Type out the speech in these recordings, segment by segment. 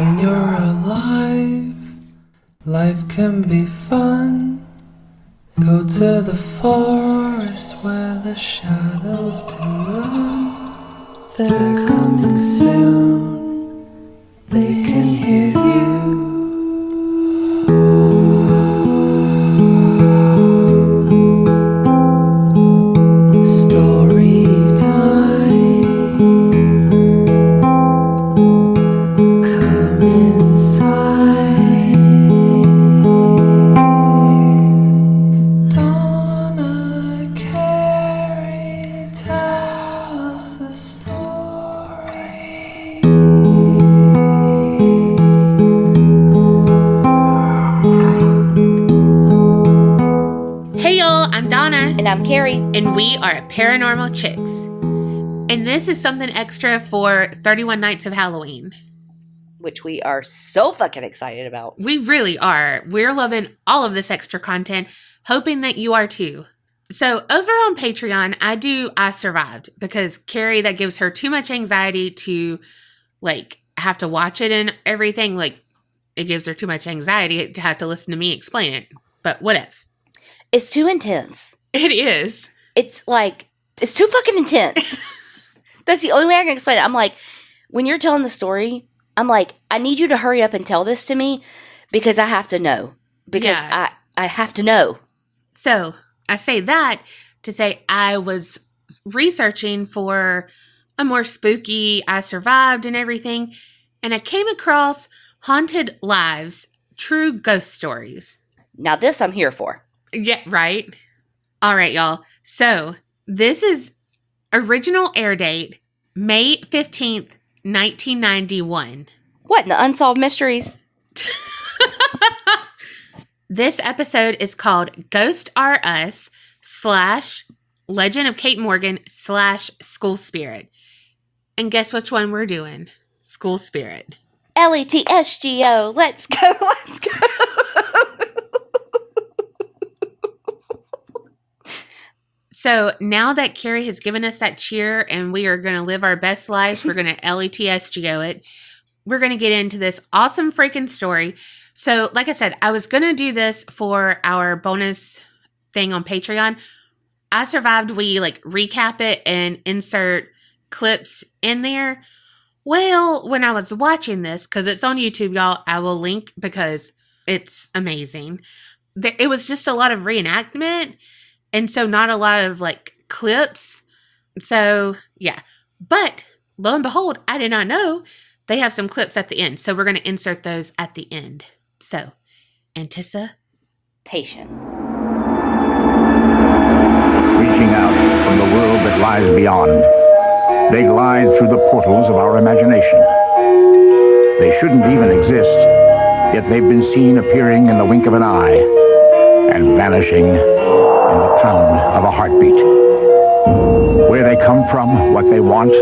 When you're alive, life can be fun. Go to the forest where the shadows do run. They're coming soon, they can hear you. Story time. Come inside. Donna Carey tells the story. Hey y'all, I'm Donna. And I'm Carrie. And we are Paranormal Chicks. And this is something extra for 31 Nights of Halloween. Which we are so fucking excited about. We really are. We're loving all of this extra content, hoping that you are too. So over on Patreon, I survived because Carrie, that gives her too much anxiety to have to watch it and everything. It gives her too much anxiety to have to listen to me explain it. But what else? It's too intense. It is. It's too fucking intense. That's the only way I can explain it. I'm like, when you're telling the story, I'm like, I need you to hurry up and tell this to me because I have to know. Because I have to know. So I say that to say I was researching for a more spooky I survived and everything. And I came across Haunted Lives, True Ghost Stories. Now this I'm here for. Yeah, right. All right, y'all. So this is original air date, May 15th, 1991. What in the Unsolved Mysteries? This episode is called Ghost R Us / Legend of Kate Morgan / School Spirit. And guess which one we're doing? School Spirit. LETSGO. Let's go. Let's go. So now that Carrie has given us that cheer and we are going to live our best lives, we're going to LETSGO it. We're going to get into this awesome freaking story. So like I said, I was going to do this for our bonus thing on Patreon. I survived. We recap it and insert clips in there. Well, when I was watching this, because it's on YouTube, y'all, I will link because it's amazing. It was just a lot of reenactment. And so not a lot of clips. So yeah. But lo and behold, I did not know they have some clips at the end. So we're going to insert those at the end. So anticipation. Reaching out from the world that lies beyond, they glide through the portals of our imagination. They shouldn't even exist, yet they've been seen appearing in the wink of an eye and vanishing in the pound of a heartbeat. Where they come from, what they want,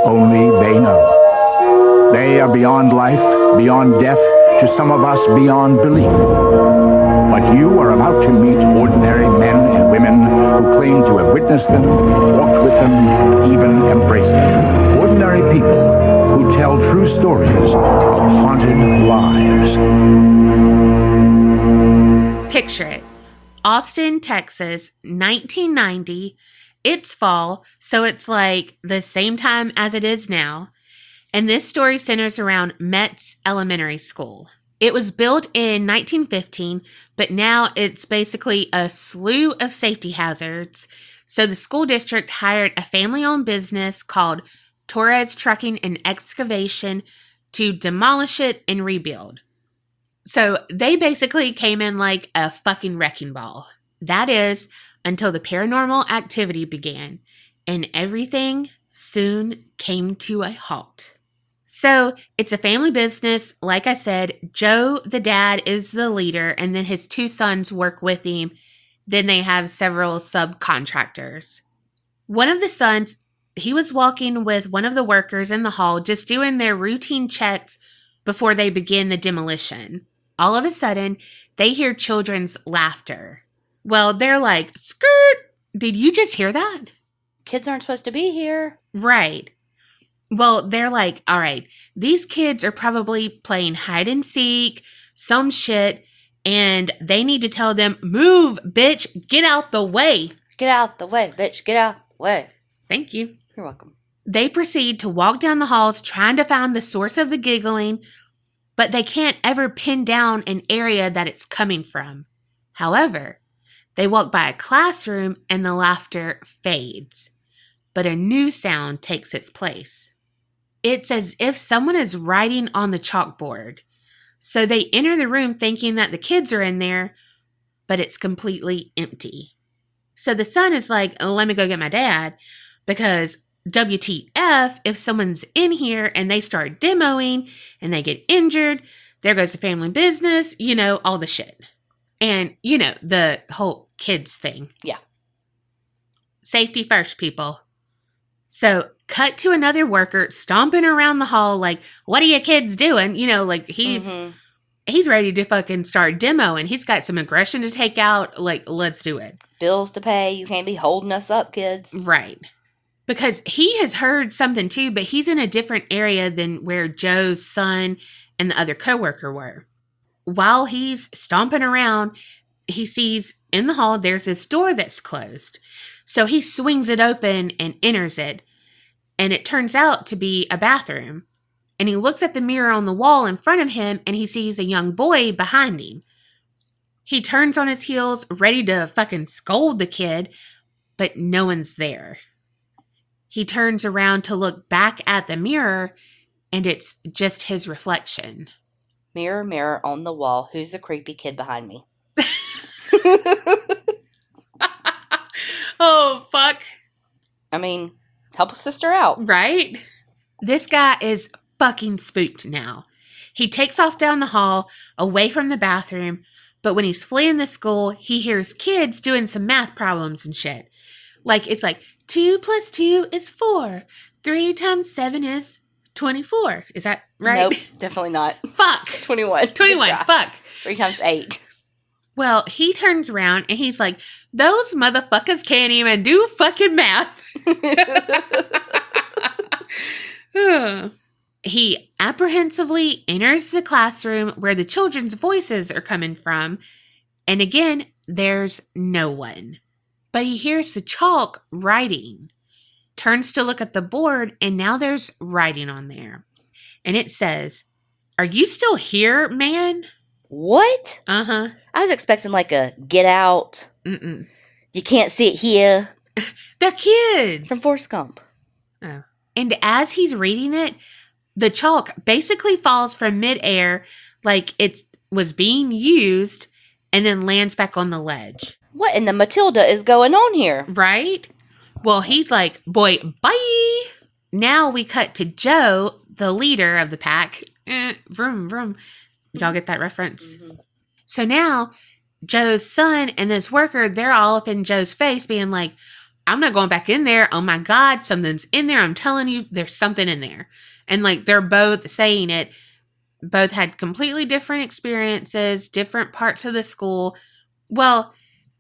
only they know. They are beyond life, beyond death, to some of us beyond belief. But you are about to meet ordinary men and women who claim to have witnessed them, walked with them, even embraced them. Ordinary people who tell true stories of haunted lives. Picture it. Austin, Texas, 1990. It's fall, so it's the same time as it is now. And this story centers around Metz Elementary School. It was built in 1915, but now it's basically a slew of safety hazards. So the school district hired a family-owned business called Torres Trucking and Excavation to demolish it and rebuild. So they basically came in like a fucking wrecking ball. That is, until the paranormal activity began, and everything soon came to a halt. So it's a family business. Like I said, Joe, the dad, is the leader, and then his two sons work with him. Then they have several subcontractors. One of the sons, he was walking with one of the workers in the hall, just doing their routine checks before they begin the demolition. All of a sudden, they hear children's laughter. Well, they're like, skirt! Did you just hear that? Kids aren't supposed to be here. Right. Well, they're like, all right, these kids are probably playing hide and seek, some shit, and they need to tell them, move, bitch, get out the way. Get out the way, bitch. Get out the way. Thank you. You're welcome. They proceed to walk down the halls trying to find the source of the giggling, but they can't ever pin down an area that it's coming from. However, they walk by a classroom and the laughter fades, but a new sound takes its place. It's as if someone is writing on the chalkboard. So they enter the room thinking that the kids are in there, but it's completely empty. So the son is like, oh, let me go get my dad, because WTF, if someone's in here and they start demoing and they get injured, there goes the family business, all the shit. And, the whole kids thing. Yeah. Safety first, people. So cut to another worker stomping around the hall like, what are you kids doing? He's ready to fucking start demoing. He's got some aggression to take out. Like, let's do it. Bills to pay. You can't be holding us up, kids. Right. Because he has heard something too, but he's in a different area than where Joe's son and the other coworker were. While he's stomping around, he sees in the hall there's this door that's closed. So he swings it open and enters it. And it turns out to be a bathroom. And he looks at the mirror on the wall in front of him and he sees a young boy behind him. He turns on his heels, ready to fucking scold the kid, but no one's there. He turns around to look back at the mirror, and it's just his reflection. Mirror, mirror on the wall, who's the creepy kid behind me? Oh, fuck. I mean, help a sister out. Right? This guy is fucking spooked now. He takes off down the hall, away from the bathroom, but when he's fleeing the school, he hears kids doing some math problems and shit. Like, it's like, 2 + 2 is 4. 3 × 7 is 24. Is that right? Nope, definitely not. Fuck. 21. 21, fuck. 3 × 8. Well, he turns around and he's like, those motherfuckers can't even do fucking math. He apprehensively enters the classroom where the children's voices are coming from. And again, there's no one. But he hears the chalk writing. Turns to look at the board, and now there's writing on there. And it says, are you still here, man? What? Uh-huh. I was expecting like a get out. Mm-mm. You can't sit here. They're kids. From Forrest Gump. Oh. And as he's reading it, the chalk basically falls from midair like it was being used and then lands back on the ledge. What in the Matilda is going on here? Right? Well, he's like, boy, bye. Now we cut to Joe, the leader of the pack. Vroom, vroom. Y'all get that reference? Mm-hmm. So now Joe's son and this worker, they're all up in Joe's face being like, I'm not going back in there. Oh my God, something's in there. I'm telling you, there's something in there. And like, they're both saying it. Both had completely different experiences, different parts of the school. Well,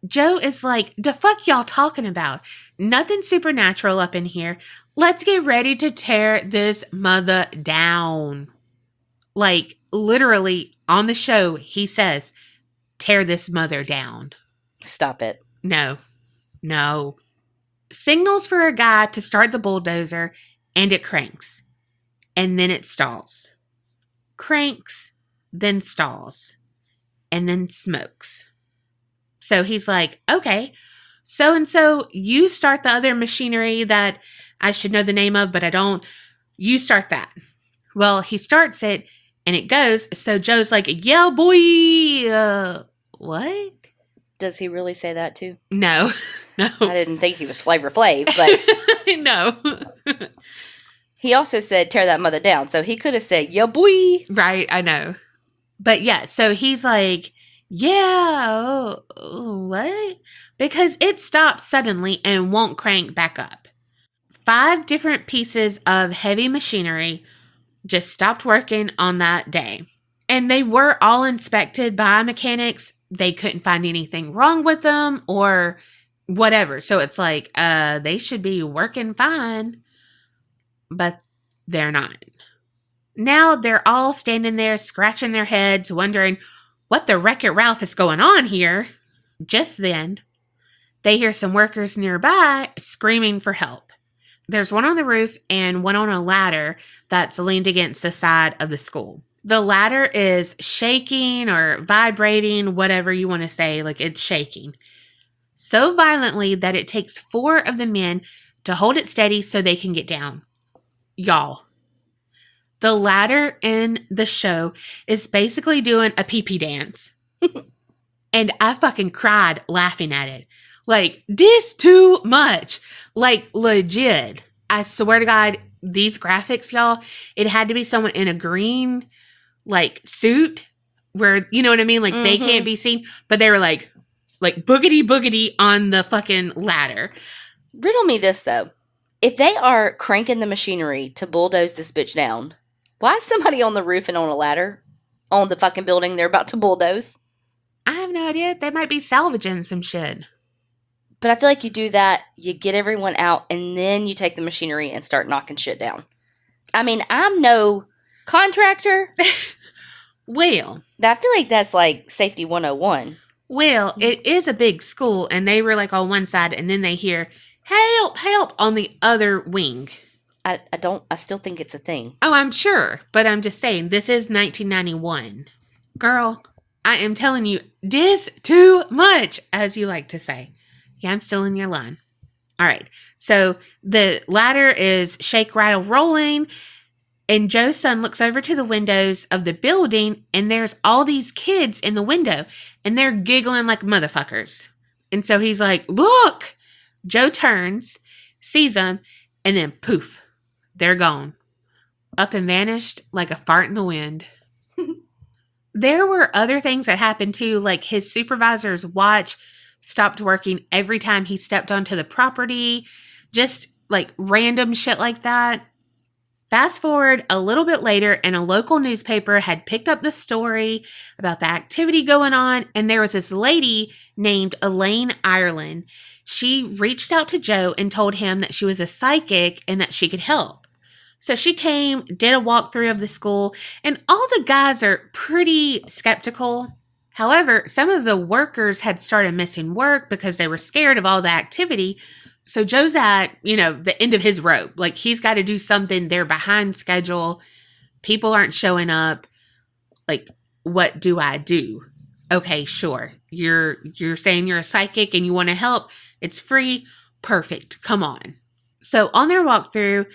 Joe is like, the fuck y'all talking about? Nothing supernatural up in here. Let's get ready to tear this mother down. Like, literally on the show, he says, tear this mother down. Stop it. No. Signals for a guy to start the bulldozer, and it cranks. And then it stalls. Cranks, then stalls. And then smokes. So he's like, okay, so-and-so, you start the other machinery that I should know the name of, but I don't. You start that. Well, he starts it, and it goes. So Joe's like, yeah, boy. What? Does he really say that too? No. I didn't think he was Flavor Flav, but no. He also said, tear that mother down. So he could have said, yeah, boy. Right, I know. But yeah, so he's like, yeah, what? Because it stops suddenly and won't crank back up. 5 different pieces of heavy machinery just stopped working on that day. And they were all inspected by mechanics. They couldn't find anything wrong with them or whatever. So it's like, they should be working fine. But they're not. Now they're all standing there scratching their heads, wondering what the Wreck-It Ralph is going on here. Just then, they hear some workers nearby screaming for help. There's one on the roof and one on a ladder that's leaned against the side of the school. The ladder is shaking or vibrating, whatever you want to say, like it's shaking. So violently that it takes 4 of the men to hold it steady so they can get down. Y'all, the ladder in the show is basically doing a pee-pee dance. And I fucking cried laughing at it. Like, this too much. Like, legit. I swear to God, these graphics, y'all, it had to be someone in a green, like, suit where, you know what I mean? Like, they can't be seen. But they were like boogity boogity on the fucking ladder. Riddle me this, though. If they are cranking the machinery to bulldoze this bitch down, why is somebody on the roof and on a ladder on the fucking building they're about to bulldoze? I have no idea. They might be salvaging some shit. But I feel like you do that, you get everyone out, and then you take the machinery and start knocking shit down. I mean, I'm no contractor. Well, I feel like that's like safety 101. Well, it is a big school, and they were like on one side, and then they hear, help, help, on the other wing. I still think it's a thing. Oh, I'm sure, but I'm just saying, this is 1991. Girl, I am telling you, this too much, as you like to say. Yeah, I'm still in your line. All right, so the ladder is shake, rattle, rolling, and Joe's son looks over to the windows of the building, and there's all these kids in the window, and they're giggling like motherfuckers. And so he's like, look! Joe turns, sees them, and then poof, they're gone. Up and vanished like a fart in the wind. There were other things that happened too, like his supervisor's watch stopped working every time he stepped onto the property, just like random shit like that. Fast forward a little bit later, and a local newspaper had picked up the story about the activity going on, and there was this lady named Elaine Ireland. She reached out to Joe and told him that she was a psychic and that she could help. So she came, did a walkthrough of the school, and all the guys are pretty skeptical. However, some of the workers had started missing work because they were scared of all the activity. So Joe's at, the end of his rope. Like, he's got to do something. They're behind schedule. People aren't showing up. Like, what do I do? Okay, sure. You're saying you're a psychic and you want to help. It's free. Perfect. Come on. So on their walkthrough,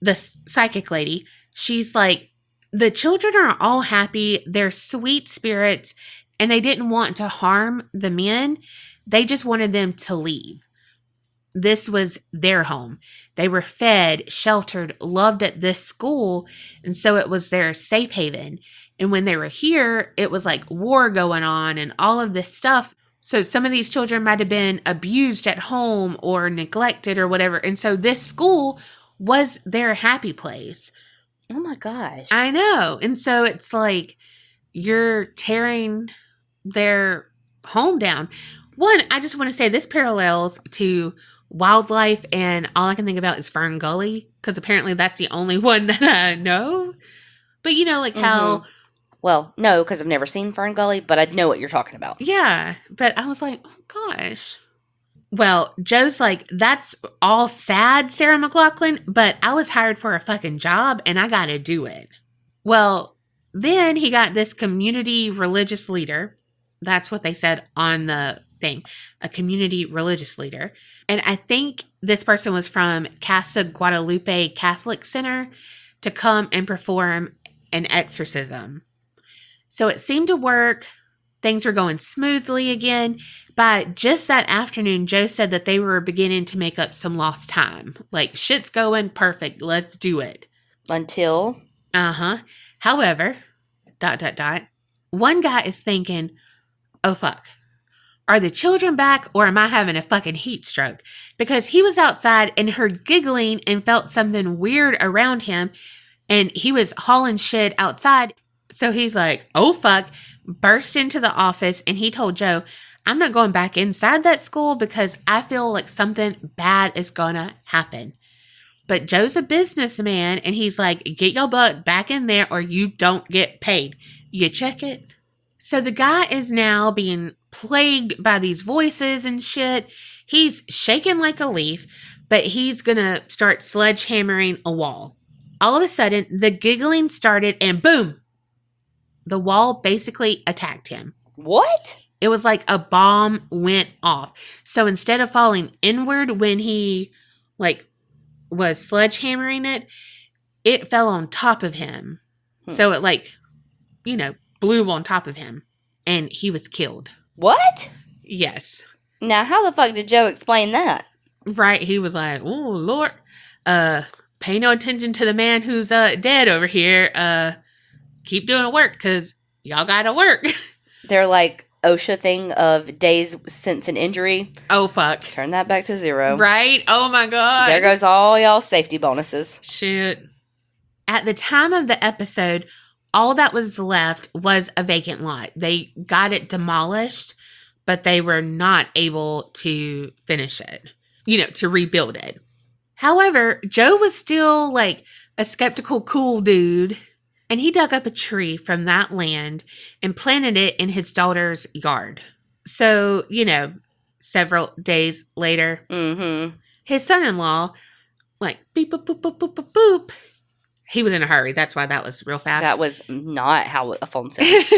the psychic lady, she's like, the children are all happy. They're sweet spirits, and they didn't want to harm the men. They just wanted them to leave. This was their home. They were fed, sheltered, loved at this school, and so it was their safe haven. And when they were here, it was like war going on and all of this stuff. So some of these children might have been abused at home or neglected or whatever. And so this school was their happy place. Oh my gosh. I know. And so it's like you're tearing their home down. One, I just want to say this parallels to wildlife, and all I can think about is Fern Gully, because apparently that's the only one that I know. But how... Well, no, because I've never seen Fern Gully, but I know what you're talking about. Yeah, but I was like, oh gosh. Well, Joe's like, that's all sad, Sarah McLachlan, but I was hired for a fucking job, and I gotta do it. Well, then he got this community religious leader. That's what they said on the thing. A community religious leader. And I think this person was from Casa Guadalupe Catholic Center to come and perform an exorcism. So it seemed to work. Things were going smoothly again. But just that afternoon, Joe said that they were beginning to make up some lost time. Like, shit's going perfect. Let's do it. Until? However, ... one guy is thinking, oh fuck. Are the children back, or am I having a fucking heat stroke? Because he was outside and heard giggling and felt something weird around him, and he was hauling shit outside. So he's like, oh fuck, burst into the office, and he told Joe, I'm not going back inside that school because I feel like something bad is gonna happen. But Joe's a businessman, and he's like, get your butt back in there or you don't get paid. You check it? So the guy is now being plagued by these voices and shit. He's shaking like a leaf, but he's going to start sledgehammering a wall. All of a sudden, the giggling started and boom, the wall basically attacked him. What? It was like a bomb went off. So instead of falling inward when he was sledgehammering it, it fell on top of him. So it blew on top of him and he was killed. What? Yes. Now, how the fuck did Joe explain that? Right. He was like, oh, Lord, pay no attention to the man who's dead over here. Keep doing work because y'all got to work. They're like OSHA thing of days since an injury. Oh, fuck. Turn that back to 0. Right? Oh, my God. There goes all y'all safety bonuses. Shit. At the time of the episode, all that was left was a vacant lot. They got it demolished, but they were not able to finish it, to rebuild it. However, Joe was still like a skeptical, cool dude, and he dug up a tree from that land and planted it in his daughter's yard. So, several days later, his son-in-law, beep, boop, boop, boop, boop, boop, boop. He was in a hurry. That's why that was real fast. That was not how a phone sounds.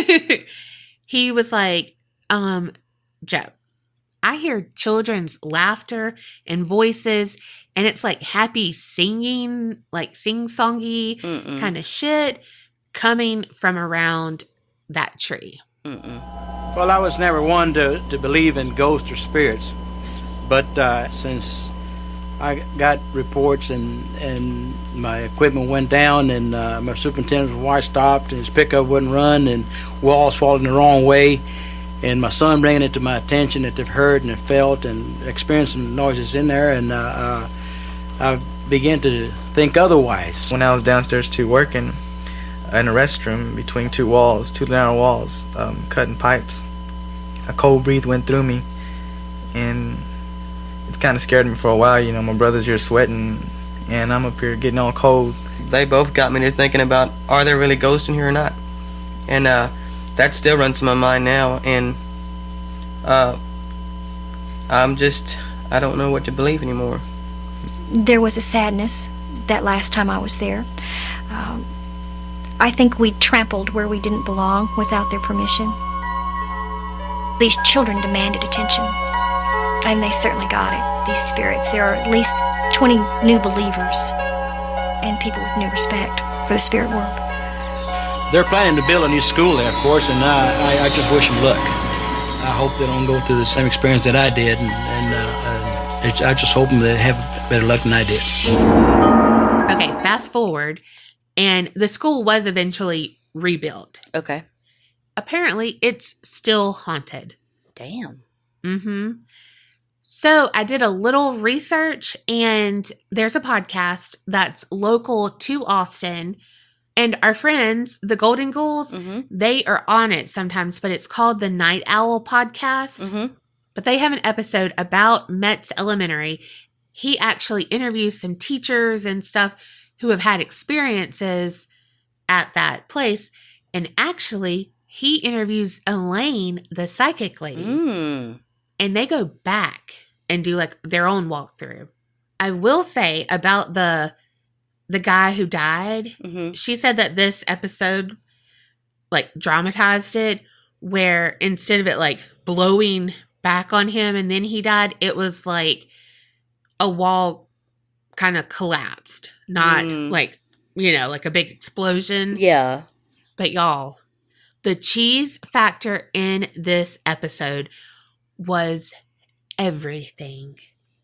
He was like, Joe, I hear children's laughter and voices, and it's like happy singing, like sing-songy kind of shit coming from around that tree. Well, I was never one to believe in ghosts or spirits, but since I got reports and my equipment went down and my superintendent's wife stopped and his pickup wouldn't run and walls falling the wrong way, and my son bringing it to my attention that they've heard and have felt and experienced some noises in there, and I began to think otherwise. When I was downstairs to working in a restroom between two narrow walls, cutting pipes, a cold breeze went through me, and it kind of scared me for a while. My brother's here sweating, and I'm up here getting all cold. They both got me to thinking about, are there really ghosts in here or not? And that still runs in my mind now, and I don't know what to believe anymore. There was a sadness that last time I was there. I think we trampled where we didn't belong without their permission. These children demanded attention, and they certainly got it, these spirits. There are at least 20 new believers and people with new respect for the spirit world. They're planning to build a new school there, of course, and I just wish them luck. I hope they don't go through the same experience that I did, and I just hope they have better luck than I did. Okay, fast forward, and the school was eventually rebuilt. Okay. Apparently, it's still haunted. Damn. So I did a little research, and there's a podcast that's local to Austin, and our friends, the Golden Ghouls, they are on it sometimes, but it's called the Night Owl Podcast. But they have an episode about Metz Elementary. He actually interviews some teachers and stuff who have had experiences at that place. And actually, he interviews Elaine, the psychic lady. And they go back and do their own walkthrough. I will say about the guy who died, she said that this episode dramatized it, where instead of it blowing back on him and then he died, it was like a wall kind of collapsed, not like a big explosion. Yeah. But y'all, the cheese factor in this episode was everything.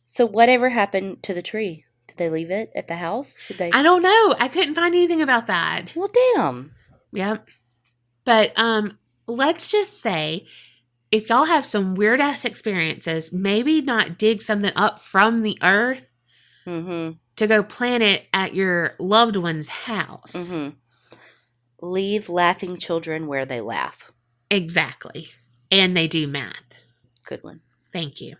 So whatever happened to the tree? Did they leave it at the house? Did they? I don't know. I couldn't find anything about that. Well, damn. Yep. But let's just say, if y'all have some weird ass experiences, maybe not dig something up from the earth to go plant it at your loved one's house. Leave laughing children where they laugh. Exactly. And they do math. Good one. Thank you.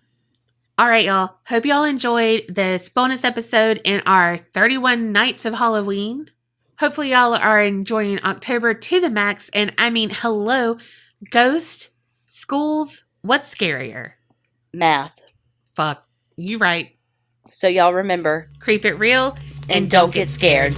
All right, y'all. Hope y'all enjoyed this bonus episode in our 31 Nights of Halloween. Hopefully y'all are enjoying October to the max. And I mean, hello, ghosts, schools, what's scarier? Math. Fuck, you right. So y'all remember, Creep it real and don't get scared.